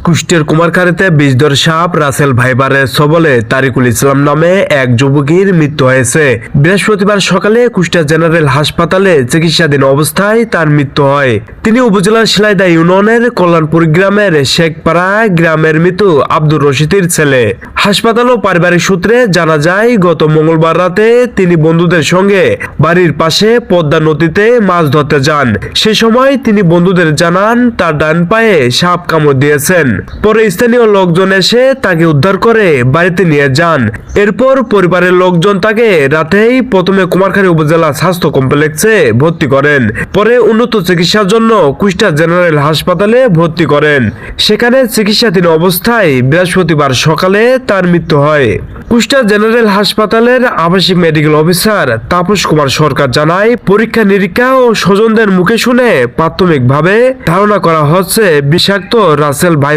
কুষ্টিয়ার কুমারখালীতে বিষধর সাপ রাসেল ভাইবারের সবলে তারিকুল ইসলাম নামে এক যুবকের মৃত্যু হয়েছে। বৃহস্পতিবার সকালে কুষ্টিয়া জেনারেল হাসপাতালে চিকিৎসাধীন অবস্থায় তার মৃত্যু হয়। তিনি উপজেলার শিলাইদা ইউনিয়নের কল্যাণপুর গ্রামের শেখপাড়া গ্রামের মৃত আব্দুর রশিদের ছেলে। হাসপাতাল ও পারিবারিক সূত্রে জানা যায়, গত মঙ্গলবার রাতে তিনি বন্ধুদের সঙ্গে বাড়ির পাশে পদ্মা নদীতে মাছ ধরতে যান। সে সময় তিনি বন্ধুদের জানান তার ডান পায়ে সাপ কামড় দিয়েছেন। পরে স্থানীয় লোকজন এসে তাকে উদ্ধার করে বাড়িতে নিয়ে যান। এরপর পরিবারের লোকজন তাকে রাতেই প্রথমে কুমারখালী উপজেলা স্বাস্থ্য কমপ্লেক্সে ভর্তি করেন। পরে উন্নত চিকিৎসার জন্য কুষ্টিয়া জেনারেল হাসপাতালে ভর্তি করেন। সেখানে চিকিৎসাধীন অবস্থায় বৃহস্পতিবার সকালে তার মৃত্যু হয়। কুষ্টিয়া জেনারেল হাসপাতালের আবাসিক মেডিকেল অফিসার তাপস কুমার সরকার জানায়, পরীক্ষা নিরীক্ষা ও স্বজনদের মুখে শুনে প্রাথমিকভাবে ধারণা করা হচ্ছে বিষাক্ত রাসেল ভাই